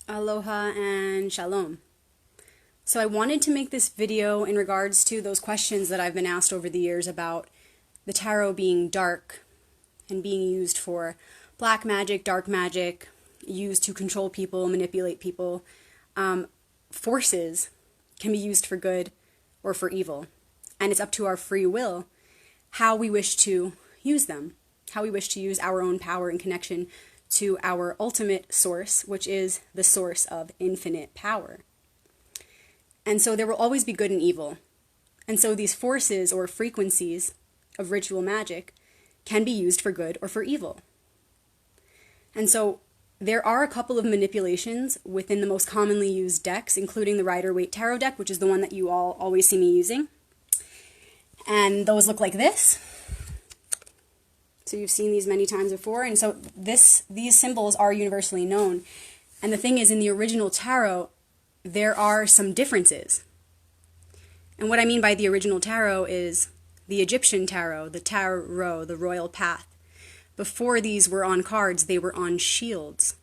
Aloha and shalom. So I wanted to make this video in regards to those questions that I've been asked over the years about the tarot being dark and being used for black magic, dark magic, used to control people, manipulate people. Forces can be used for good or for evil, and it's up to our free will how we wish to use them, how we wish to use our own power in connection to our ultimate source, which is the source of infinite power. And so there will always be good and evil. And so these forces or frequencies of ritual magic can be used for good or for evil. And so there are a couple of manipulations within the most commonly used decks, including the Rider-Waite Tarot deck, which is the one that you all always see me using. And those look like this. So you've seen these many times before, and so these symbols are universally known. And the thing is, in the original tarot, there are some differences. And what I mean by the original tarot is the Egyptian tarot, the tarot, the royal path. Before these were on cards, they were on shields.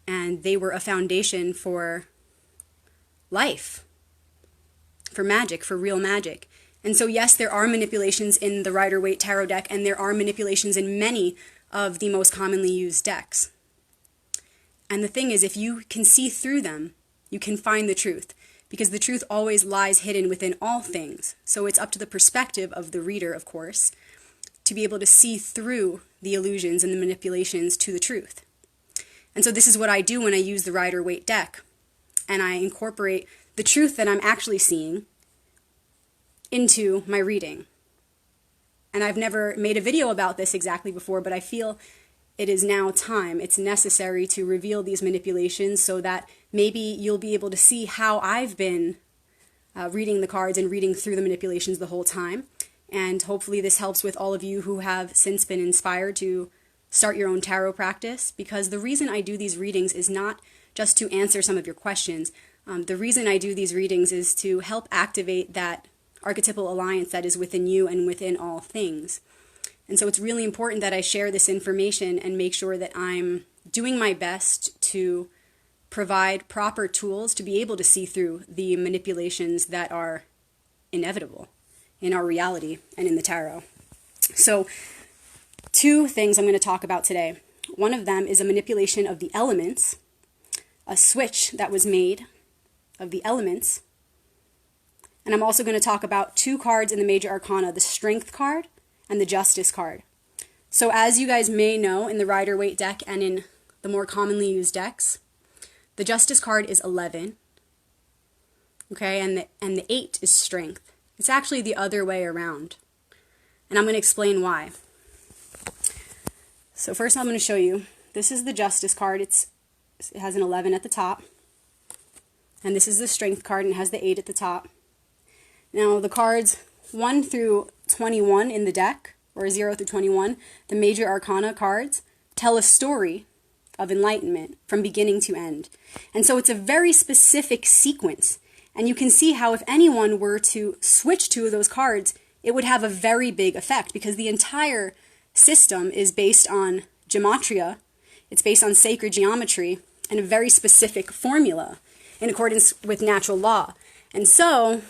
And they were a foundation for life, for magic, for real magic. And so yes, there are manipulations in the Rider-Waite Tarot deck, and there are manipulations in many of the most commonly used decks. And the thing is, if you can see through them, you can find the truth, because the truth always lies hidden within all things. So it's up to the perspective of the reader, of course, to be able to see through the illusions and the manipulations to the truth. And so this is what I do when I use the Rider-Waite deck, and I incorporate the truth that I'm actually seeing into my reading. And I've never made a video about this exactly before, but I feel it is now time. It's necessary to reveal these manipulations so that maybe you'll be able to see how I've been reading the cards and reading through the manipulations the whole time. And hopefully this helps with all of you who have since been inspired to start your own tarot practice, because the reason I do these readings is not just to answer some of your questions. The reason I do these readings is to help activate that archetypal alliance that is within you and within all things. And so it's really important that I share this information and make sure that I'm doing my best to provide proper tools to be able to see through the manipulations that are inevitable in our reality and in the tarot. So two things I'm going to talk about today. One of them is a manipulation of the elements, a switch that was made of the elements. And I'm also going to talk about two cards in the Major Arcana, the Strength card and the Justice card. So as you guys may know, in the Rider-Waite deck and in the more commonly used decks, the Justice card is 11, okay, and the 8 is Strength. It's actually the other way around, and I'm going to explain why. So first I'm going to show you, this is the Justice card. It has an 11 at the top, and this is the Strength card, and it has the 8 at the top. Now the cards 1 through 21 in the deck, or 0 through 21, the Major Arcana cards, tell a story of enlightenment from beginning to end. And so it's a very specific sequence. And you can see how if anyone were to switch two of those cards, it would have a very big effect, because the entire system is based on gematria, it's based on sacred geometry, and a very specific formula in accordance with natural law. And so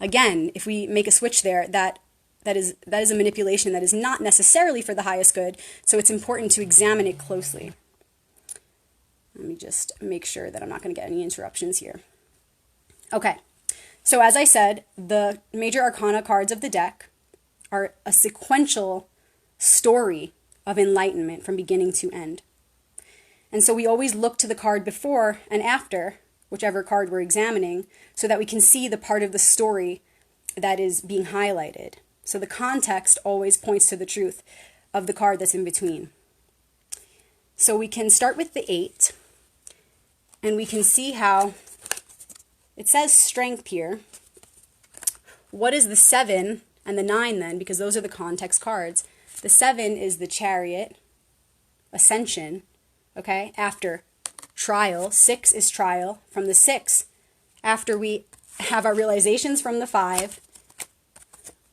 again, if we make a switch there, that is a manipulation that is not necessarily for the highest good, so it's important to examine it closely. Let me just make sure that I'm not going to get any interruptions here. Okay, so as I said, the Major Arcana cards of the deck are a sequential story of enlightenment from beginning to end. And so we always look to the card before and after whichever card we're examining, so that we can see the part of the story that is being highlighted. So the context always points to the truth of the card that's in between. So we can start with the 8, and we can see how it says Strength here. What is the 7 and the 9 then? Because those are the context cards. The 7 is the Chariot, Ascension, okay, after trial. 6 is trial. From the 6, after we have our realizations from the 5,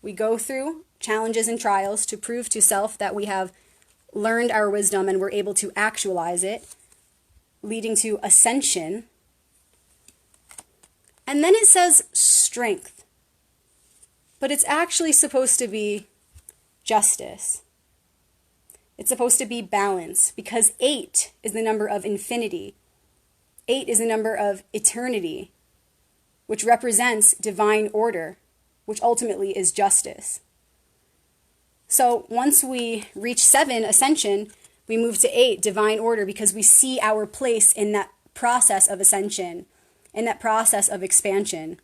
we go through challenges and trials to prove to self that we have learned our wisdom and we're able to actualize it. leading to ascension. And then it says strength. But it's actually supposed to be justice. It's supposed to be balance, because 8 is the number of infinity. 8 is the number of eternity, which represents divine order, which ultimately is justice. So once we reach 7, ascension, we move to 8, divine order, because we see our place in that process of ascension, in that process of expansion.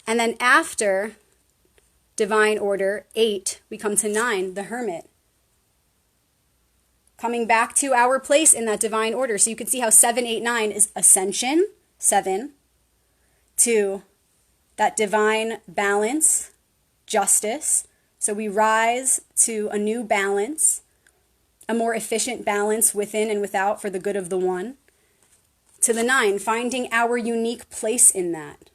And then after divine order, 8, we come to 9, the hermit. Coming back to our place in that divine order. So you can see how 7, 8, 9 is ascension, 7, to that divine balance, justice. So we rise to a new balance, a more efficient balance within and without for the good of the one. To the 9, finding our unique place in that.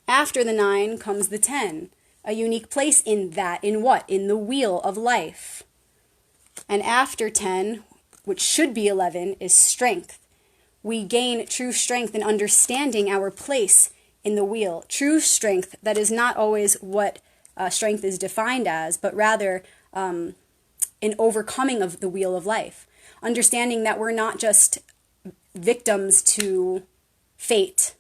After the 9 comes the 10, a unique place in that. In what? In the wheel of life. And after 10, which should be 11, is strength. We gain true strength in understanding our place in the wheel. True strength that is not always what strength is defined as, but rather an overcoming of the wheel of life. Understanding that we're not just victims to fate.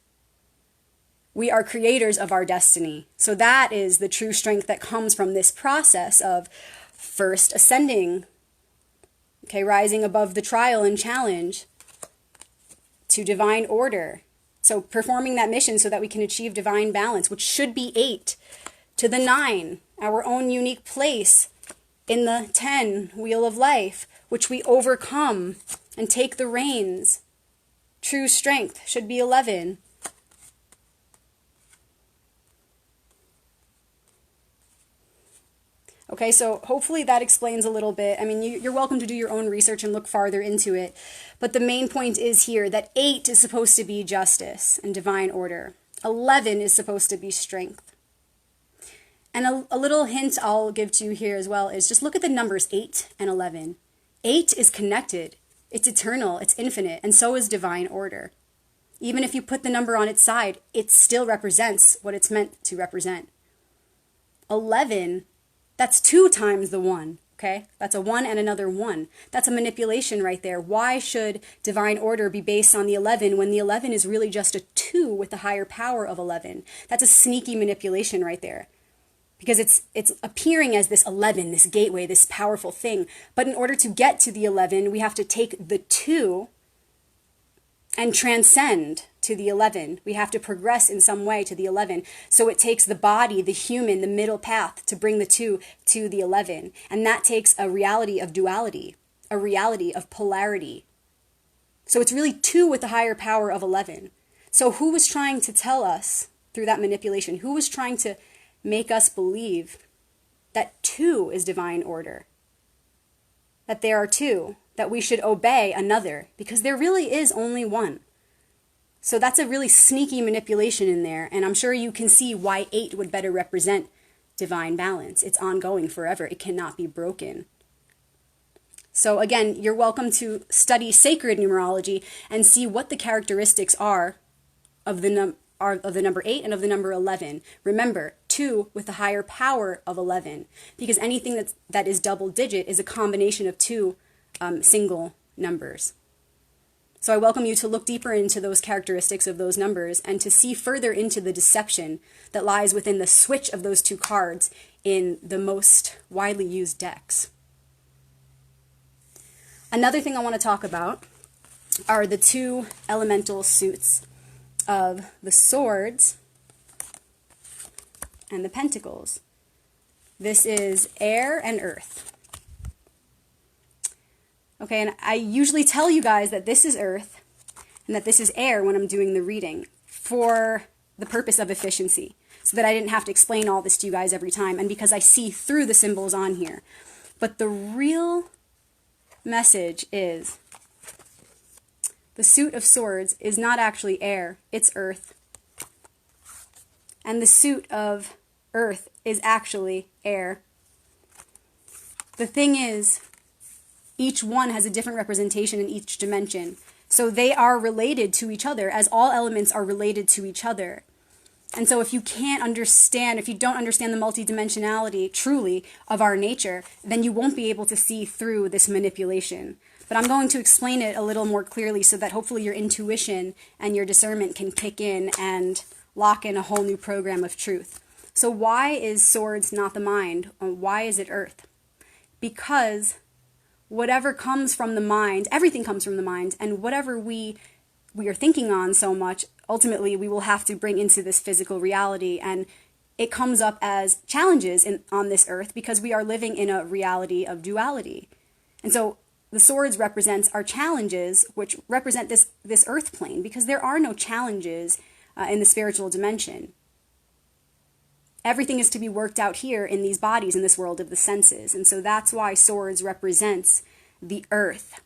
We are creators of our destiny. So that is the true strength that comes from this process of first ascending, rising above the trial and challenge to divine order. So performing that mission so that we can achieve divine balance, which should be 8. To the 9, our own unique place in the 10, wheel of life, which we overcome and take the reins. True strength should be 11. Okay, so hopefully that explains a little bit. I mean, you're welcome to do your own research and look farther into it. But the main point is here that 8 is supposed to be justice and divine order. 11 is supposed to be strength. And a little hint I'll give to you here as well is just look at the numbers 8 and 11. 8 is connected. It's eternal. It's infinite. And so is divine order. Even if you put the number on its side, it still represents what it's meant to represent. 11, that's 2 times the 1, okay? That's a 1 and another 1. That's a manipulation right there. Why should divine order be based on the 11 when the 11 is really just a 2 with the higher power of 11? That's a sneaky manipulation right there. Because it's appearing as this 11, this gateway, this powerful thing. But in order to get to the 11, we have to take the 2 and transcend to the 11. We have to progress in some way to the 11. So it takes the body, the human, the middle path to bring the 2 to the 11. And that takes a reality of duality, a reality of polarity. So it's really 2 with the higher power of 11. So who was trying to tell us through that manipulation? Who was trying to make us believe that 2 is divine order? That there are 2, that we should obey another, because there really is only 1. So that's a really sneaky manipulation in there, and I'm sure you can see why 8 would better represent divine balance. It's ongoing forever. It cannot be broken. So again, you're welcome to study sacred numerology and see what the characteristics are of the number 8 and of the number 11. Remember, 2 with the higher power of 11, because anything that is double digit is a combination of 2 single numbers. So I welcome you to look deeper into those characteristics of those numbers and to see further into the deception that lies within the switch of those 2 cards in the most widely used decks. Another thing I want to talk about are the 2 elemental suits of the swords and the pentacles. This is air and earth. Okay, and I usually tell you guys that this is earth and that this is air when I'm doing the reading for the purpose of efficiency, so that I didn't have to explain all this to you guys every time, and because I see through the symbols on here. But the real message is the suit of swords is not actually air, it's earth. And the suit of earth is actually air. The thing is, Each one has a different representation in each dimension. So they are related to each other, as all elements are related to each other. And so if you can't understand, if you don't understand the multidimensionality truly of our nature, then you won't be able to see through this manipulation. But I'm going to explain it a little more clearly so that hopefully your intuition and your discernment can kick in and lock in a whole new program of truth. So why is swords not the mind? Why is it earth? Because whatever comes from the mind, everything comes from the mind, and whatever we are thinking on so much, ultimately we will have to bring into this physical reality, and it comes up as challenges on this earth because we are living in a reality of duality. And so the swords represents our challenges, which represent this earth plane, because there are no challenges in the spiritual dimension. Everything is to be worked out here in these bodies, in this world of the senses. And so that's why swords represents the earth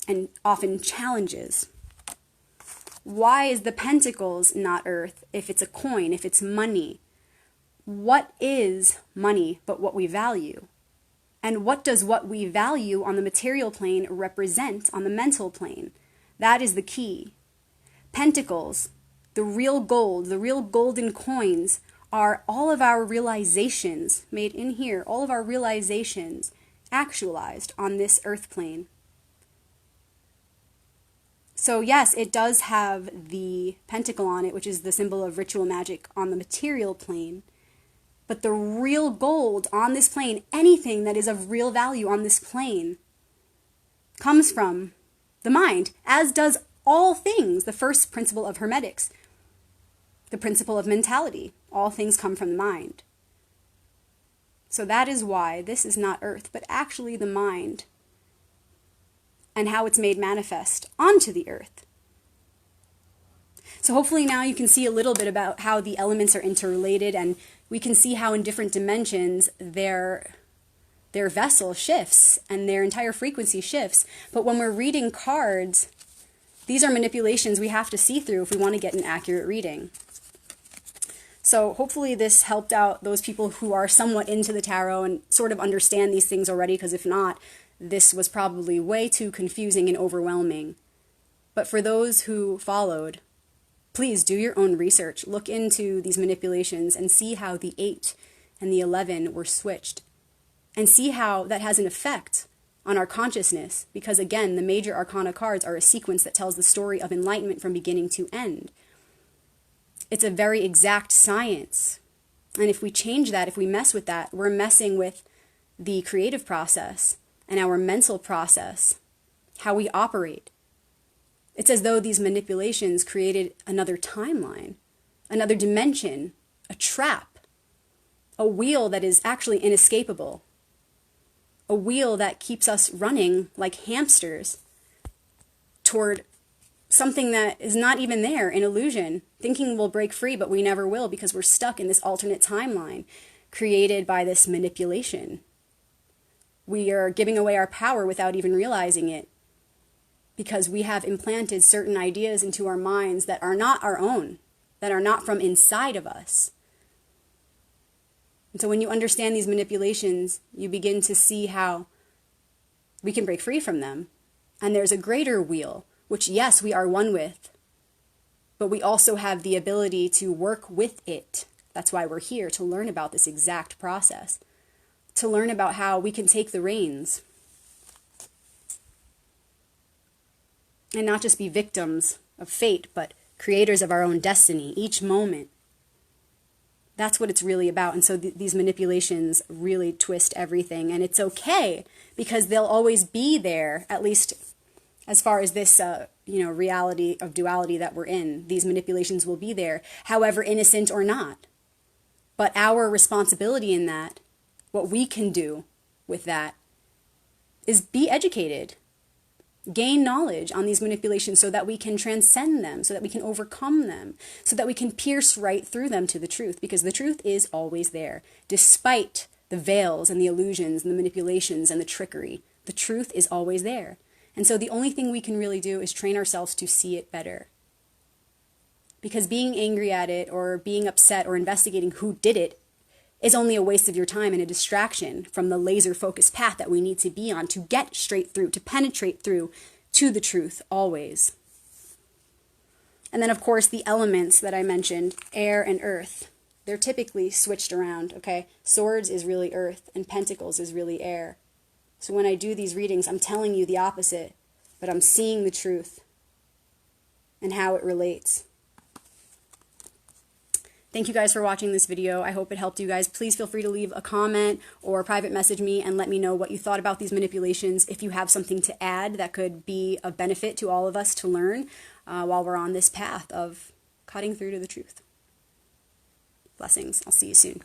and often challenges. Why is the pentacles not earth if it's a coin, if it's money? What is money but what we value? And what does what we value on the material plane represent on the mental plane? That is the key. Pentacles, the real gold, the real golden coins, are all of our realizations made in here, all of our realizations actualized on this earth plane. So yes, it does have the pentacle on it, which is the symbol of ritual magic on the material plane. But the real gold on this plane, anything that is of real value on this plane, comes from the mind, as does all things, the first principle of hermetics, the principle of mentality. All things come from the mind. So that is why this is not earth, but actually the mind, and how it's made manifest onto the earth. So hopefully now you can see a little bit about how the elements are interrelated, and we can see how in different dimensions their vessel shifts and their entire frequency shifts. But when we're reading cards, these are manipulations we have to see through if we want to get an accurate reading. So hopefully this helped out those people who are somewhat into the tarot and sort of understand these things already, because if not, this was probably way too confusing and overwhelming. But for those who followed, please do your own research. Look into these manipulations and see how the 8 and the 11 were switched. And see how that has an effect on our consciousness. Because again, the major arcana cards are a sequence that tells the story of enlightenment from beginning to end. It's a very exact science. And if we change that, if we mess with that, we're messing with the creative process and our mental process, how we operate. It's as though these manipulations created another timeline, another dimension, a trap, a wheel that is actually inescapable, a wheel that keeps us running like hamsters toward something that is not even there, an illusion, thinking we'll break free, but we never will, because we're stuck in this alternate timeline created by this manipulation. We are giving away our power without even realizing it, because we have implanted certain ideas into our minds that are not our own, that are not from inside of us. And so when you understand these manipulations, you begin to see how we can break free from them. And there's a greater wheel, which, yes, we are one with, but we also have the ability to work with it. That's why we're here, to learn about this exact process, to learn about how we can take the reins and not just be victims of fate, but creators of our own destiny each moment. That's what it's really about. And so these manipulations really twist everything. And it's okay, because they'll always be there, at least as far as this reality of duality that we're in. These manipulations will be there, however innocent or not. But our responsibility in that, what we can do with that, is be educated. Gain knowledge on these manipulations so that we can transcend them, so that we can overcome them, so that we can pierce right through them to the truth, because the truth is always there, despite the veils and the illusions and the manipulations and the trickery. The truth is always there. And so the only thing we can really do is train ourselves to see it better. Because being angry at it or being upset or investigating who did it is only a waste of your time and a distraction from the laser focused path that we need to be on to get straight through, to penetrate through to the truth always. And then, of course, the elements that I mentioned, air and earth, they're typically switched around, okay? Swords is really earth, and pentacles is really air. So when I do these readings, I'm telling you the opposite, but I'm seeing the truth and how it relates. Thank you guys for watching this video. I hope it helped you guys. Please feel free to leave a comment or private message me and let me know what you thought about these manipulations. If you have something to add that could be of benefit to all of us to learn while we're on this path of cutting through to the truth. Blessings. I'll see you soon.